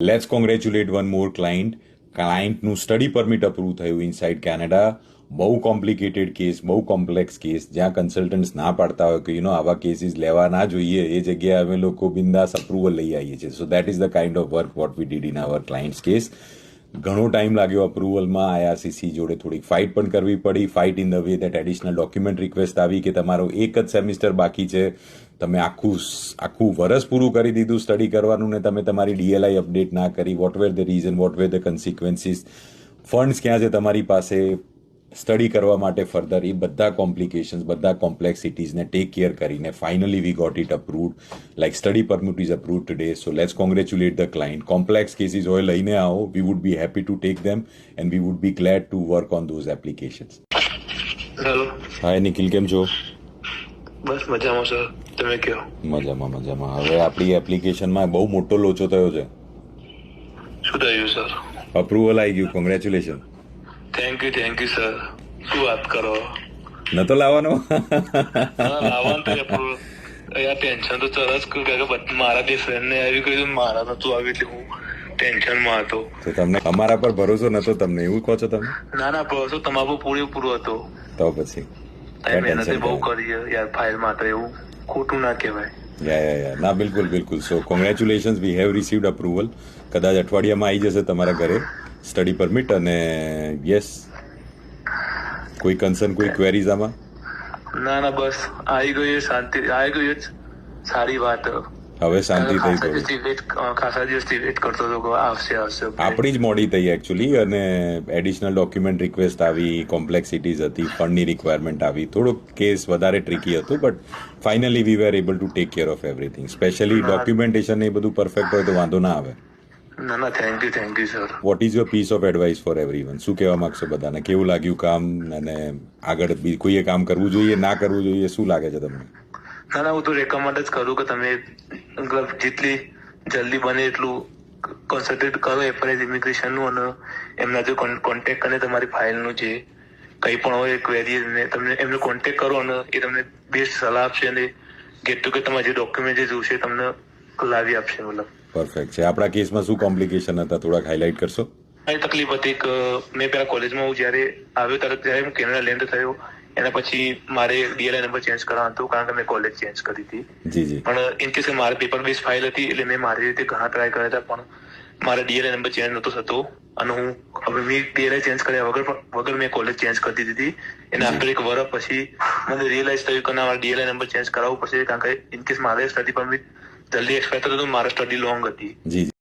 Let's congratulate one more ક્લાયન્ટનું study permit approve થયું inside Canada. બહુ કોમ્પ્લિકેટેડ કેસ, બહુ કોમ્પ્લેક્સ કેસ, જ્યાં કન્સલ્ટન્ટ્સ ના પાડતા હોય કે આવા કેસીસ લેવા ના જોઈએ, એ જગ્યાએ અમે લોકો બિંદાસ અપ્રુવલ લઈ આવીએ છીએ. So that is the kind of work what we did in our clients case. ઘણો ટાઈમ લાગ્યો અપ્રુવલમાં. આઈઆરસીસી જોડે થોડીક ફાઇટ પણ કરવી પડી. Fight in the way that additional document request આવી કે તમારો એક જ સેમિસ્ટર બાકી છે, તમે આખું વરસ પૂરું કરી દીધું સ્ટડી કરવાનું ને તમે તમારી ડીએલઆઈ અપડેટ ના કરી. What were the reason, what were the consequences, funds ક્યાં છે તમારી પાસે સ્ટડી કરવા માટે ફર્ધર, એ બધા કોમ્પ્લિકેશન્સ, બધા કોમ્પ્લેક્સિટીઝને ટેક કેર કરીને finally we got it approved. Like study permit is approved today. So let's congratulate the client. Complex cases હોય લઈને આવો, we would be happy to take them and we would be glad to work on those applications. Hello. Hi Nikhil, કેમ છો? બસ મજામાં sir, તમે કહો. મજામાં. હવે આપણી એપ્લિકેશનમાં બહુ મોટો લોચો થયો છે. શું થયું સર? અપ્રુવલ આવી ગયું, કોંગ્રેચ્યુલેશન. Thank you sir. શું વાત કરો? નતો લાવવાનો? લાવવાનું તો યાર ટેન્શન તો તરત કે મારા બે ફ્રેન્ડને આવી કહ્યું, મારા નતું આવ્યું એટલે હું ટેન્શનમાં હતો. તો તમને અમારા પર ભરોસો નતો તમને, એવું કહો છો તમે? ના ભરોસો તમારો પૂરેપૂરો હતો. તો પછી મહેનત બહુ કરી યાર ફાઇલ માટે, એવું ખોટું ના કહેવાય. યા ના, બિલકુલ. So congratulations, we have received approval. કદાચ અઠવાડિયામાં આવી જશે તમારા ઘરે સ્ટડી પરમિટ. અને યસ, કોઈ કન્સર્ન, કોઈ ક્વેરીઝ આમાં? ના બસ આવી ગયું, શાંતિ આવી ગયું જ સારી વાત. હવે શાંતિ થઈ ગઈ. ખાસા દિવસથી વેટ કરતો હતો કે આવશે. આપણી જ મોડી થઈ એકચ્યુઅલી, અને એડિશનલ ડોક્યુમેન્ટ રિક્વેસ્ટ આવી, કોમ્પ્લેક્સિટીઝ હતી, ફંડની રિક્વાયરમેન્ટ આવી, થોડોક કેસ વધારે ટ્રિકી હતું, but finally we were able to take care of everything. Specially documentation એ બધું પરફેક્ટ હોય તો વાંધો ના આવે. ના thank you sir. What is your piece of advice for everyone? શું કહેવા માંગશો બધાને? કેવું લાગ્યું કામ, અને આગળ કોઈએ કામ કરવું જોઈએ, ના કરવું જોઈએ, શું લાગે છે તમને? ના હું તો રેકમેન્ડ જ કરું કે તમે મતલબ જેટલી જલ્દી બને એટલું કોન્સન્ટ્રેટ કરો એફઆઈઆર ઇમિગ્રેશનનું, અને એમના જે કોન્ટેક્ટ કરીને તમારી ફાઇલનું જે કંઈ પણ હોય ક્વેરી, તમને એમને કોન્ટેક્ટ કરો અને એ તમને બેસ્ટ સલાહ આપશે, અને ગેટ ટુ ગેટ તમારે જે ડોક્યુમેન્ટ જે જોશે તમને લાવી આપશે. મતલબ પરફેક્ટ છે. આપણા કેસમાં શું કોમ્પ્લિકેશન હતા, થોડાક હાઇલાઇટ કરશો? મારી તકલીફ હતી કે મેં પેલા કોલેજમાં હું જયારે આવ્યો ત્યારે હું કેનેડા લેન્ડ થયો, એના પછી મારે ડીએલઆઈ નંબર ચેન્જ કરવાનો હતો, કારણ કે મેં કોલેજ ચેન્જ કરી હતી. જી. પણ ઇન કેસ મારે પેપર બેઝ ફાઇલ હતી, એટલે મેં મારી રીતે ઘણા ટ્રાય કર્યા હતા, પણ મારા ડીએલઆઈ નંબર ચેન્જ નતો થતો. અને હું હવે મેં ડીએલઆઈ ચેન્જ કર્યા વગર મેં કોલેજ ચેન્જ કરી દીધી. અને આફ્ટર એક વર્ષ પછી મને રિયલાઇઝ થયું કે મારે ડીએલઆઈ નંબર ચેન્જ કરાવવું પડશે, કારણ કે ઇન કેસ મારે સ્ટડી પરમિટ જલ્દી એક્સપાયર થતો તો મારે સ્ટડી લોંગ હતી. જી.